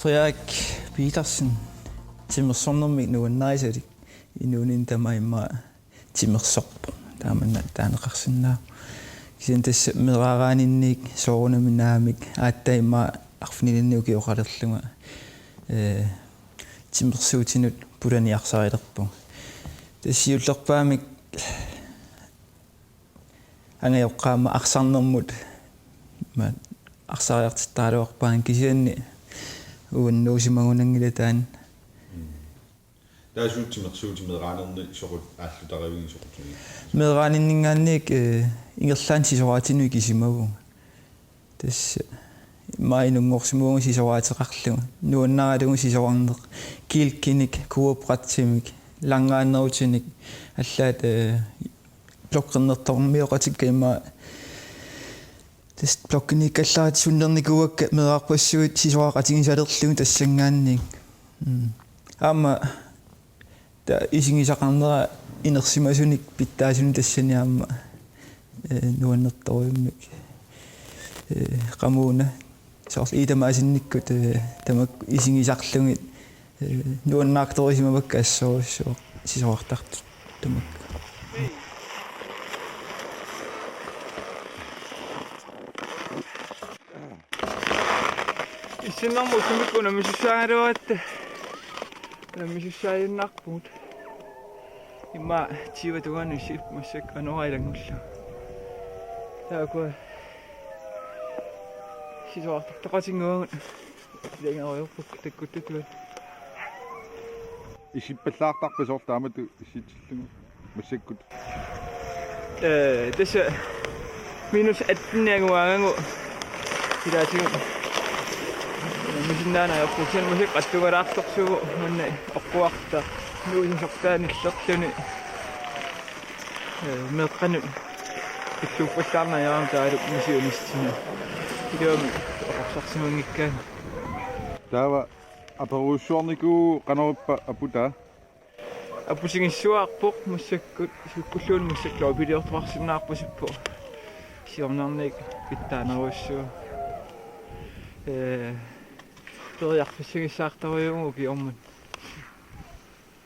Frederik Petersen timmersornermik nuannaisadik inuunin tamaimma timmersorpu taamanna taaneqarsinnaa kisen tassa meeraaraaninniik soorunaminaamik aattaimma arfinilinniuki oqalerlunga timmersuutinut pulaniarsarilerpu tassiullerpaamik angayoqqaama arsarnermut ma arsariartittaaluarpaan kisianni uannuusimagunangilataан таасуутсимерсуути медраанерни сорут ааллутаривиги сорутуни медрааninningaanniik ingerlaan sisораатинуи кисимагу тасса маинунгорсимуунги сисораатеқарлуга нуаннаралугу сисоарнеқ килкиник куопратсимик лангааннерутиник аллаат блоккернертормиоқатиккаима тас блоккиниккаллаат суннерникуакка медаарпассуит сисораақатигисалерлугу тассангаанник аама та исигисақарнера инерсимасуник питтаасуни тассаниаама нуаннерторуйуммик qamuna soorl iitamaasinnikkut tamak isingисарлугит нуаннаакторисимавакка ассоруссоо сисоартартут тамак исиннэрму сумиккуна мисусааруатта мисусааюннарпут имма тиватугану сип массак анорайлангуллу таакуа сисоартартоқатингуагут ленгариорпук таккуттутуат исиппаллаартарпасоор таамату иситсиллугу массаккут тасса минус 18-ниагуаагангу илаатигу мисиннаана яппуксиан масак аттугалаарторсугу манна оққуарта нуисинсортааниллерлуни меққанут иллуппаллаарнаярам таалуп мисиунистина илуами оқорсарсимангиккаан таава аперуссуарнику канаруппа апута апусигиссуаарпоқ массаккут суккуллуун массакклоо пилиортуарсиннаарпусиппо сиорнарник питтаанеруссуа периарфиссигиссаартаруйугу киормат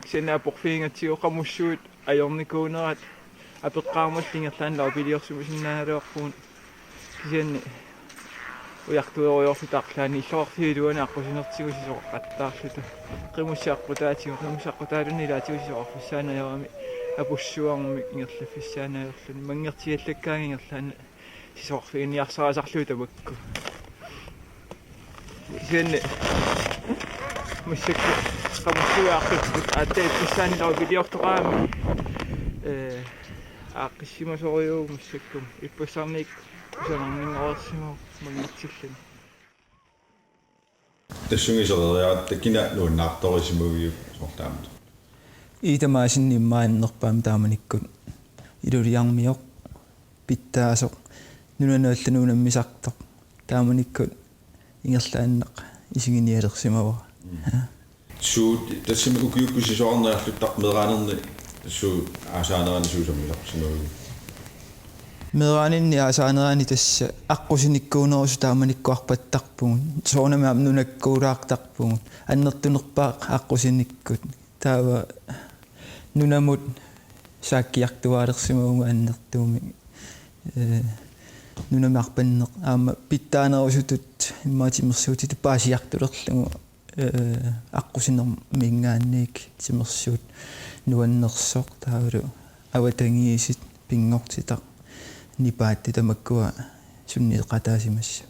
сена порфиингатсиоқамуссуут аёрникуунерат апеққармаллингерлаан пилиорсумусиннаалуарпуун кисианни уяртуеруйорфутаарлаани иллоортиилуана аққусинертигу сисоққаттаарлута қимуссааққутаатигу илаатигу апуссуарми ингерлаффиссаанаерлуни мангертиаллаккаан ингерлаана сисоқфигиниарсарасарлуу тамакку кисианни массакку qamусsuaartut аттаипписсаанилау пилиортоqaami ааққиссимасориуу массаккум иппассарник усанарнингорсимау мангитсиллани тассугисериаат таккина нуаннаарторисимугиу сортаамат иитамаасинниммааннерпаам тааманиккут илулиармиоқ питтаасоқ нунанааллануунаммисартоқ тааманиккут ингерлааннеқ исигиниалерсимава суу тассими укиуккусисоорнеарлуттар медраанерни тассуу аасаанерани суусаммиларсимугиу медраанинни аасаанерани тасса аққусиниккуунерусу тааманиккуарпаттарпугун соорнамаам нунаккуулаартарпугун аннертунерпаақ аққусиниккут таава нунамут сааккиартуаалерсимауга аннертууми нунамаарпаннеқ аама питтаанерусутут иммаатимерсуутит паасиартулерлугу аққусинер мингаанник тимерсуут нуаннерсоқ таавалу аватангиисит пингортитақ нипаатти тамаккуа сунниеқатаасимасса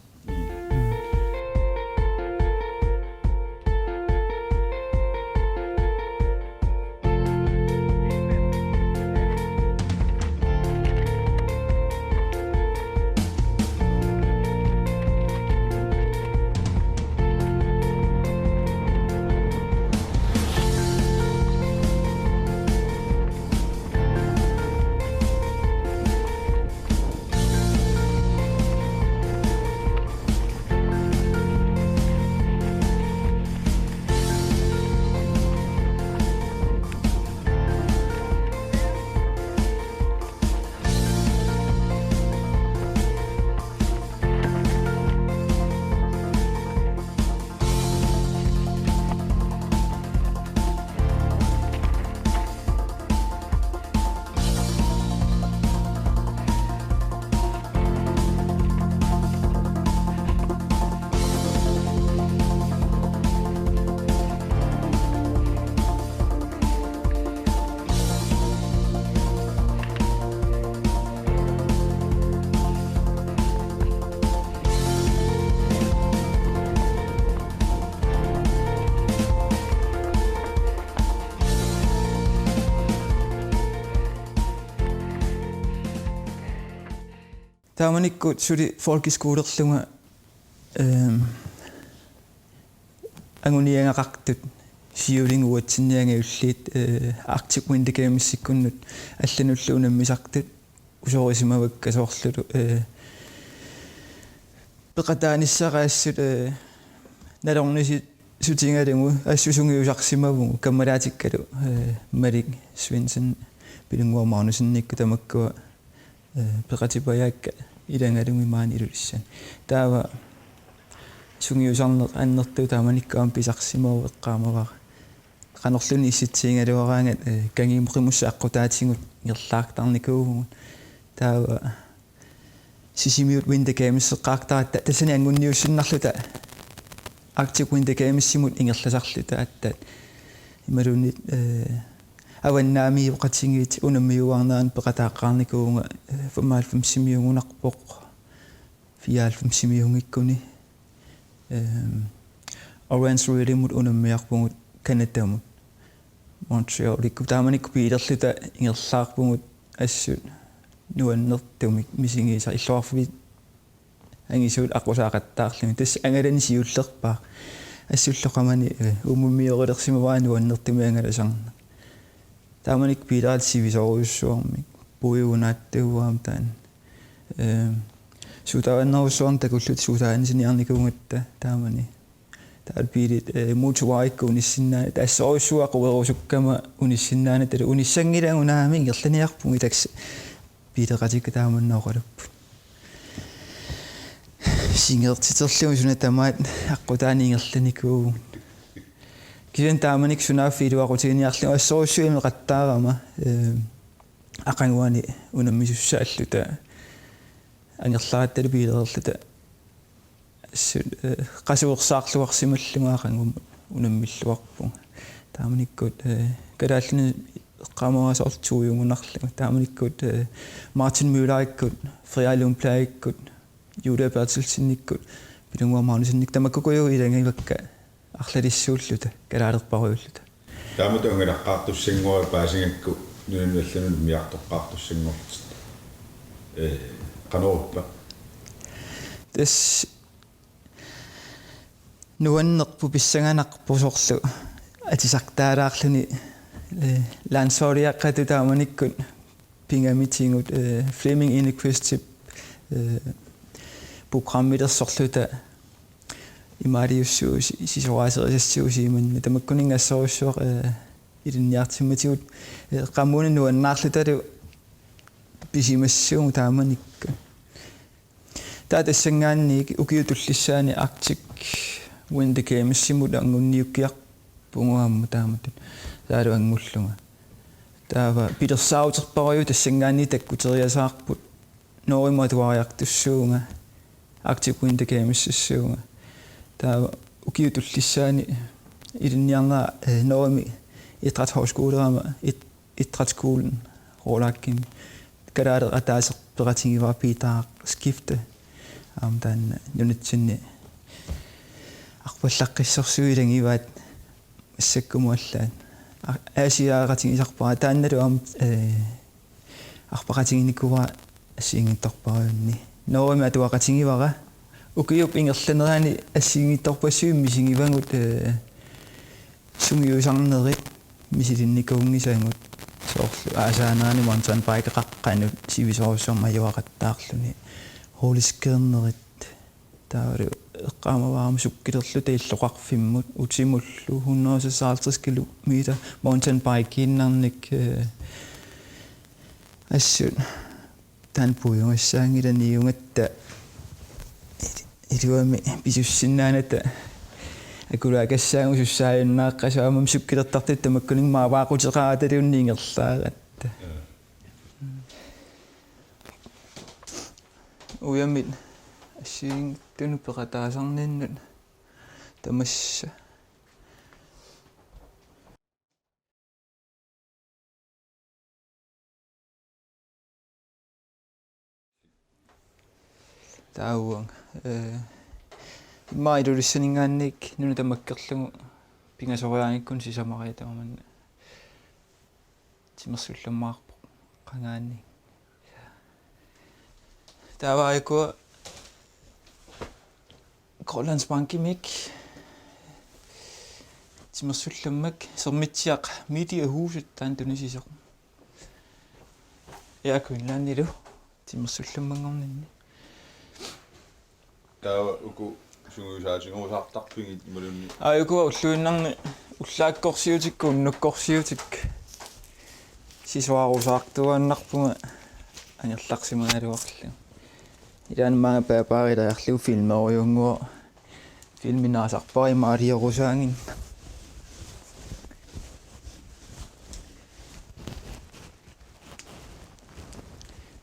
тааманиккут сули folkeskolerlunga ангуниангақартут сиулингуатсиннианга уллиит Arctic Winter Games-иккуннут аллануллуунаммисартут усорисимавакка соорлулу пеқатааниссараассут налорниси сутингалугу ассусунгиусарсимавгу каммалаатиккалу малик свинсен пилунгуамаарнусинникку тамаккуа пеқатипаяакка илангалуми маанилулиссан таава сунгиусарнеқ аннерту тааманиккаам писарсимаву эққаамаваа qanorluni issitsingaluaraangat kangiimqimуssa аққутаатингут ngерлаартарникуугугут таава сисимиут Winter Games эққаартаратта тассани ангунниуссиннарлута Arctic Winter Games-симут ингерласарлута аттаат ималунит аваннаами оқатингит унаммиуарнаан пеқатааққарникууга 95-симиугунарпоқ 94-симиунгиккуни Orange Reading-мут унаммиарпугут канатамут Montreal икку тааманикку пилерлута ингерлаарпугут ассут нуаннертумик мисингиса иллуарфуит ангисуут аққусаақаттаарлуми тасс ангалани сиуллерпаа ассуллоқамани умуммиерулерсимаваа нуаннертуми ангаласарна тааманик пилаат сивисоруйуссуармик пуиунааттууаам таан сутааннерусуарн такуллут сутаанисиниарникуунгатта таамани таалпилит мутуаикку униссиннаа тассоруйуссуа қуерусуккама униссиннаана тала униссангилаагунаами ингерланиарпунги такс пилеқатикка тааманнаоқалуппут сингертитерлуми суна тамаат аққутаани ингерланикуу кивен тааманик сунаффилуақутигиниарлу ассоруссуими қаттаарама ақангуани унаммисуссааллута ангерлаатталу пилерерлута qasuersaarluarsimallugaaqangum unammiluarpung taamanikkut kalaalluni eqqaamavaasortuujungunarlu taamanikkut Martin Müller-ikkut Freja Lundblad-ikkut Julia Bertelsen-ikkut pilunguarmaanusinnik tamakkukuyu ilangivakka арлалиссууллута калаалерпаруйуллута таамату ангалаққаартуссангуа паасингакку нунунналланун миартоққаартуссангуартит каноруппа тас нуаннерпу писсаганарпусорлу атисартаалаарлуни лансориаққату тааманиккут пингамитингут Fleming Inequitable программилерсорлута имариуссуу сисоаасерисассуусиманни тамаккунингассоруссуақ илинниартимматигут қаммуни нуаннаарлуталу писимассууму тааманикка таатассангаанни укиутуллиссаани Arctic Winter Games-симут ангунниуккиарпунгуамма тааматут таалу ангуллунга таава пилерсааутерпаруйу тассангаанни таккутериасаарпут нориматуариартуссуунга Arctic Winter Games-ссуунга таава укиутуллиссаани илинниарнаа норми идrætshøjskoleraама idrætsskolen Rålakkim калаалер атаасерператингиваа питаа скифте таан нунитсинни арпаллаққиссерсуилангиваат массаккумуаллаат аасиааратингисарпара таанналу арпаратингиниккуа ассиингитторпаруунни норми атуақатингивара укиуп ингерланераани ассиингитторпассуим мисингивангут сунгиусарнерит мисилинникуунгисаангут соорлу аасаанаани монтан байкеқаққанут сивисоруссорма юақаттаарлуни холискернерит таалу эққаамаваарма суккилерлу таиллоқарфиммут утимуллу 156 километер монтан байкиннарник ассут танпуйунгиссаангиланиунгатта илуами писуссиннааната акулаакассаагу суссааюннааққасаамам суккилертартит тамаккунingmaa waaqutеқааталиунниингерлаагатта уямит ассиин туну пеқатаасарниннут тамасса таауан маидулиссанингаанник нуну тамаккерлугу пингасориаангиккун сисамариатамаманна тимерсулламмаарпо qangaanni Der var i går Grønlandsbankimik. Timmersullammak sormitsiaq midia huset taan tunisisoq. Yakuinlaannilu timmersullammanngorninni. Täällä joku sunguisaatin osaartarpingit imalunni. Ayuku ulluinnarni ullaakkorsiutikku unnukkorsiutik. Sisuarusaartuannarpunga angerlarsimangaluarlu. Ilaanmaanga paapaarilaarlu filmeriunguo filminaasarpari maaliorusangin.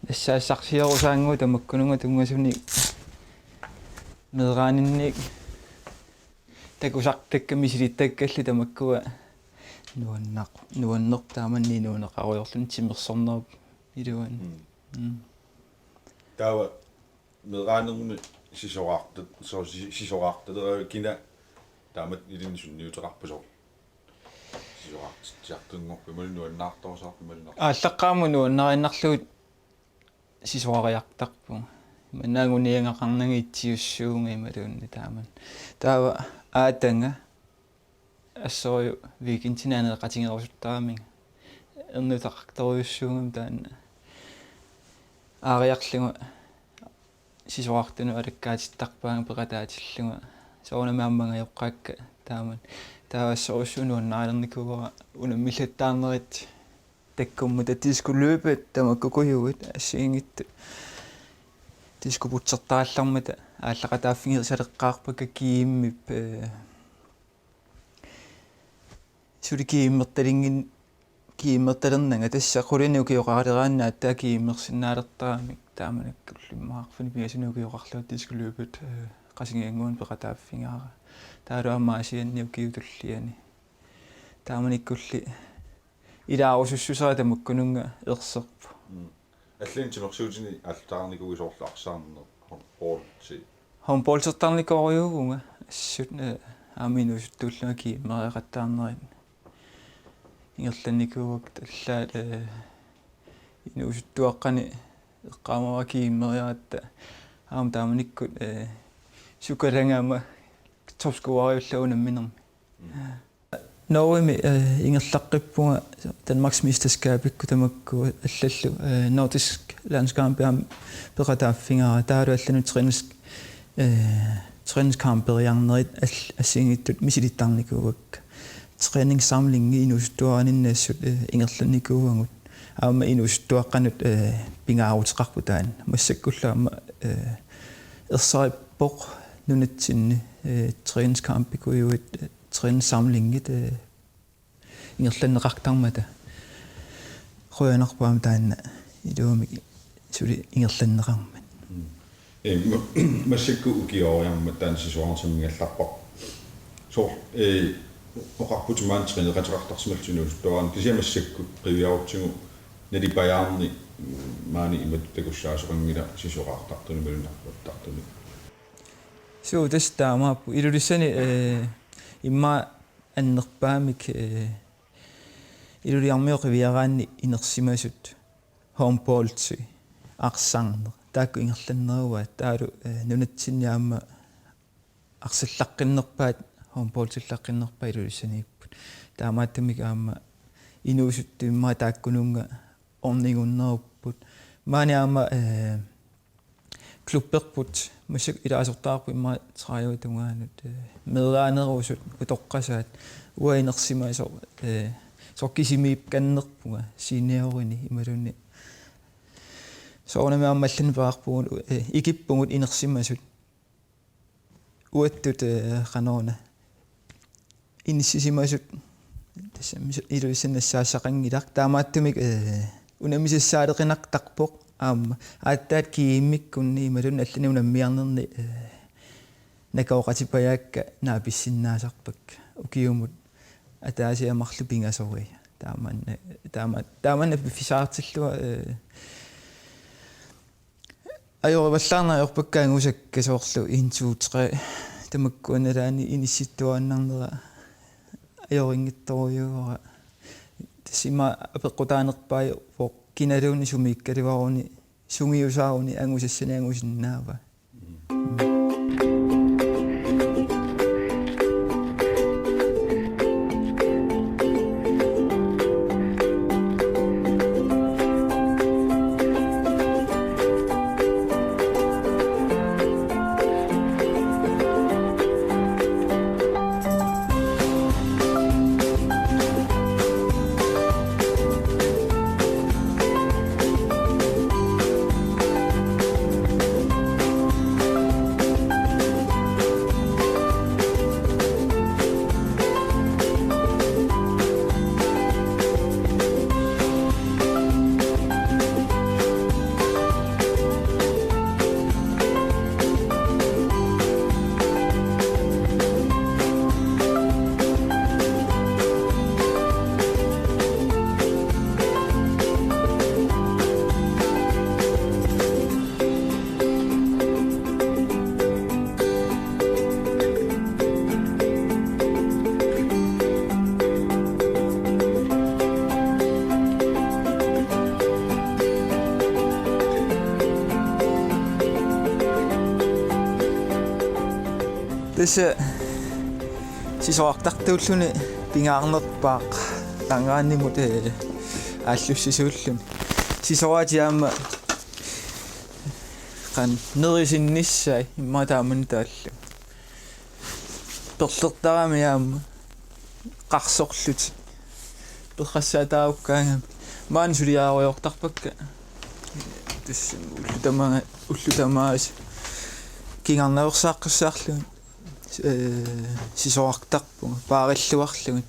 Nassaassarsiorusanguu tamakkununga tungasuni medraaninnik takusartakka misilittakkalli tamakkua nuanneq taamanni nuuneqaruyorlun timmersornerup iluan. Täällä medraanermi sisoraartat kina taamat ilinsunniuteqarpusor. Sisoraartiartungorpu imalunnuannaartorsaarpu imalunnar. Ааллаққааму нуаннариnnarluut сисуариартарпу манаагуниангақарнага итсиуссуунга ималуунни тааман таава аатанга ассориу викинтинаанеқатингерусуттарамин эрнутақарторюссуунгам таанна аариарлугу сисуартуну алаккаатиттарпаанга пеқатаатиллуга соонамааммага йоққаакка тааман таавассоруссууну аннаарерникугора унаммиллаттаарнерит таккуммута тискулуупат тамаккукуйугут ассиингитту тискупутсертааллармата ааллақатааффигерсалеққаарпака кииммип суликииммерталингин кииммерталернага тасса қулиниукиоқаралераанна аттаа кииммерсинаалертарамик тааманаккуллиммаарфуни пигасинукиоқарлуут тискулуупат қасингиангуун пеқатааффигаара таалуамаасианниукиутуллиани тааманиккулли илаарусуссусара тамаккунунга ерсерпу Аллин тимерсуутини алтаарникугисоорлу арсаарнер хоорси хомполсертарникориугунга ассут ааминусуттууллуга кииммериақаттаарнерит ингерланникууак таллаат инусуттуаққани эққаамава кииммериаратта аам тааманиккут сукалангаама топскуариуллаунамминерми Norge ingerlaqqippунга Danmarksmesterskabikku tamakku allallu nordisk landskampiam peqataaffingaara taalu allanu træningskamperiarnerit assingittut misilittarnikuuak træningssamlingi inusuttuaraninaassut ingerlannikuuangut aama inusuttuaqqanut pingaaruteqarputaan massakkullaama ersarippoq nunatsinni træningskampikuuit træningssamlingit ingerlanneqartarmata qoyanarpaam taanna iluumi suli ingerlanneqarman массакку укиориарма таан сисуарнсаммигалларпар соор оқарпутимаан тринеқатеқартарсималлунус туаран кисиамассакку қивиарутсигу налипаяарни маани имат такуссаасоқангила сисуаартартуни малунарпуттартуни so das taamaappu ilulissani имма аннерпаамик илулиармиоқивиараанни инерсимасут хоумполтси арсаарнер таакку ингерланнеруа таалу нунатсинниаама арсаллаққиннерпаат хоумполтиллаққиннерпаа илулиссанииппут таамааттамик аама инуусуттуимма тааккунунга орнигуннеруппут маниаама клубперпут масик илаасортаарпу имма траиутунгаанут медраанерусут утоққасаат уаинерсимаасо соккисимиип каннерпуга синеорини ималунни соонамааммаллани паарпугун икиппугут инерсимасут уаттут канаона иниссисимасут тассамис илуиссаннассаассақангилар таамааттумик унамисассаалеқинартарпоқ аама ааттаат кииммиккунни ималун аллани унаммиарнерни накаоқатипаяакка нааписсиннаасарпак укиумут атаасиамарлу пингасоруи тааманна фисаартиллуа ajorivallаарна ajorpakkaangusakka soorlu 1 2 3 тамаккуаналаани инисситтуааннарнера sungiusaaruni angusassanangusinaava Tässä sisuartartuulluni pingaarnerpaaq tangaannimut aallussisuulluni sisuaatiaama qan nerisinissai immaataamun taallu perlertaramiaama qarsorluti perrassaataavukkaanga maan suliaaruyortarpakka tässä ullutamaas kingarnaversaaqqussаарluni sisuartarpu paarilluarlugut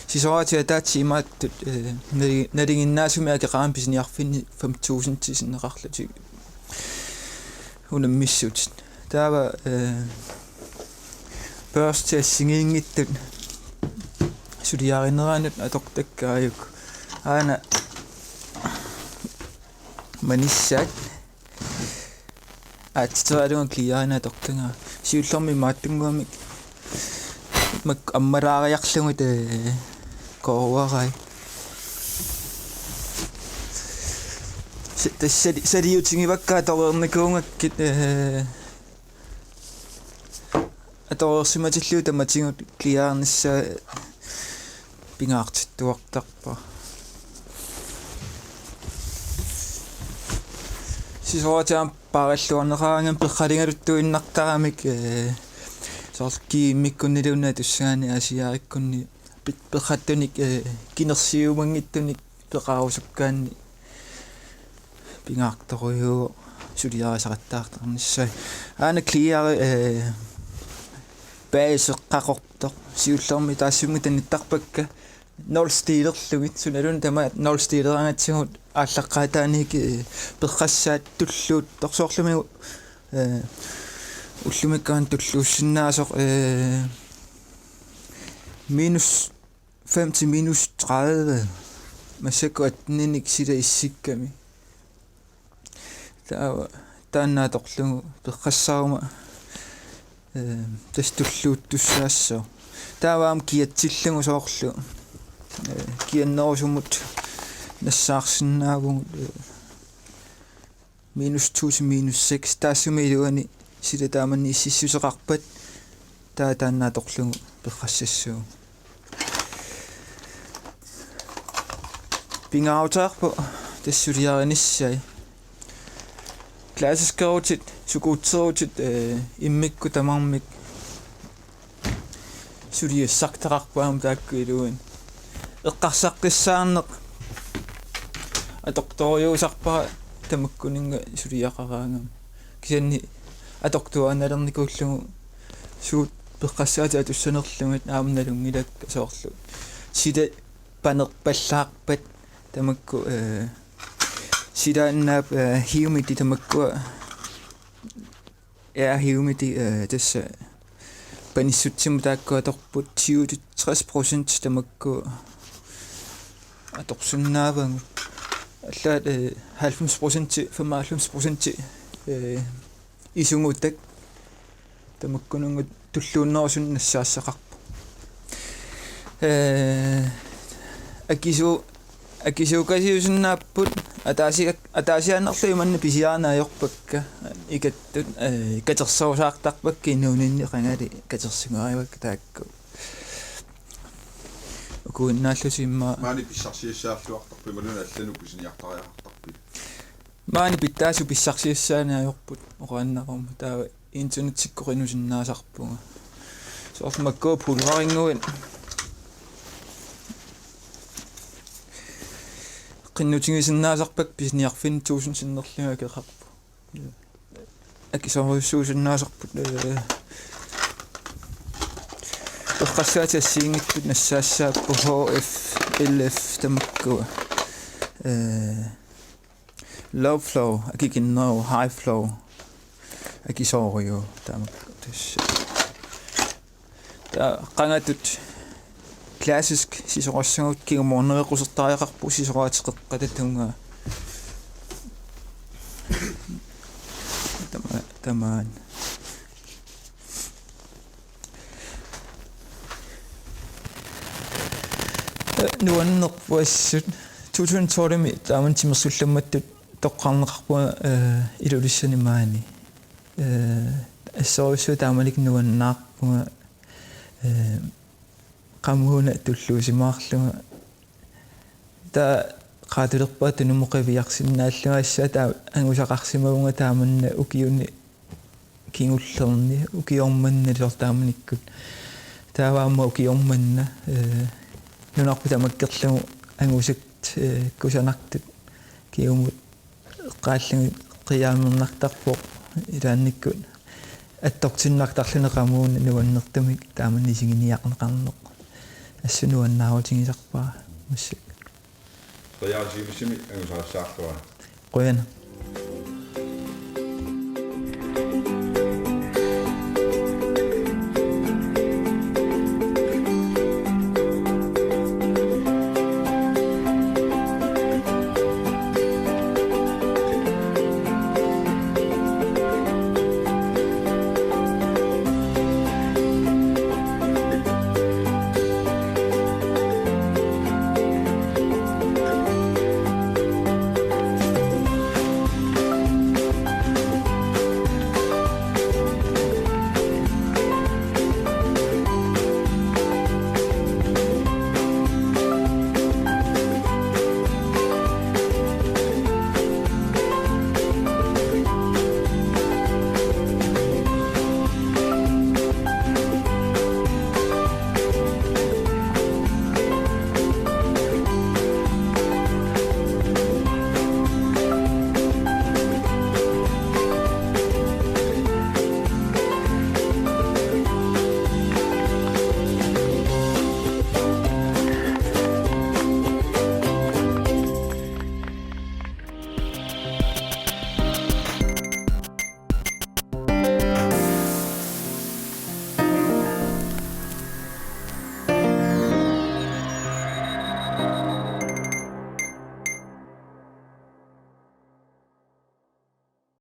sisuatia taatsi imaattut nalinginnaasumi akeqaam pisiniarfinni 5000 tisinneqarluti unemmissut taava børste singingittut suliarineraanut atortakkaayuk aana manissaat atiteraluun kliaana tortanga siullormi maattunguamik mak ammalaariarlugut koruarai saliutingivakkaa toreernikuungakkit atorersimatillu tamatingut kliaarnissa pingaartittuartarpa sisuatiam paralluarneraangam perqalingaluttuinnartaramik soorkiimmikkunniluunna tussaani asiaarikkunni perqattunik kinersiumangittunik peqaarusukkaanni pingaartoruyuu suliarisaqattaartarnissai aana kliari baaseqqaqortoq siullormi taassummi tannittarpakka nolstiilerlugit sunalun tama nolstiilerangatsigut ааllaqqaataaник перқассаат туллуут торсоорлуми уллумиккаан туллууссиннаасоқ минус 5 til minus 30 массаку атниник сила иссикками тааннааторлугу перқассаарума тастуллууттуссаассоо тааваам киатсиллугу соорлу кианнерусумут нассаарсинаавгу minus 2 til minus 6 таассумилуани сила тааманни иссиссусеқарпат тааннааторлугу перқассассуу пингаутаарпу тассулиариниссай классискаутит сукуутсерутит иммикку тамармик сулиассартарарпаам тааккуилуин эққарсаққиссаарнеқ атоқториусарпара тамаккунинга сулиақараангам кисанни атоқтуаналерникууллугу суут пеққассаати атуссанерлугит аамналунгилак соорлу сида панерпаллаарпат тамакку сидааннаап humidity тамаккуа humidity тасса паниссутсиму тааккуаторпут 20-60% тамакку аторсуннаавангу аллаат 90% 95% исунгуттак тамаккунунгут туллууннерусуннассаассақарпу акисукасиусиннааппут атаасианнерлу иманни писиаанаajorpakka икаттут катерсоорсаартарпакки инуунинни qangали катерсигааривак таакку укуиннааллутимма маани писсарсиассаарлуартарпи малуна аллану писиниартариартарпи маани питтаасу писсарсиассаанаajorput оqaannaqormu таава интернетсиккоринусиннаасарпунга соормаккоо пулварингуин qinnutingisinnaasarpak pisniarfin 1000 sinnerluga keqarpu акисоруйссуусиннаасарпут эққассаатиассиингикпут нассаассааппу HF LF тамаккуа low flow акикиннеру high flow акисоруйу тамакку тасса та qangatut klassisk сисоқассагут кигуморнеқусертариақарпу сисоқаатеққататунга тамаан нуаннерпуассут 2012 тааман тимерсулламматтут тоққарнеқарпуа илулиссанимаани ассоруссуу таамалик нуаннаарпунга qammuuna tulluusimaarluga ta qaatulerpaat numuqaviarsinnaallungaassaa ta angusaqarsimagunga taamanna ukiunni kingullerni ukiormanna lortaamanikkut taavaamma ukiormanna nunarpu tamakkerlugu angusakt kusanartut kiumut qaallugi qiyaamernartarpoq ilaannikkut атторсиннартарлунеқамуун нуаннертамик тааманнисигиниақнеқарнеқ ассунуаннаарутингисарпаа массак қияасимисими ангусаассаартуа қояна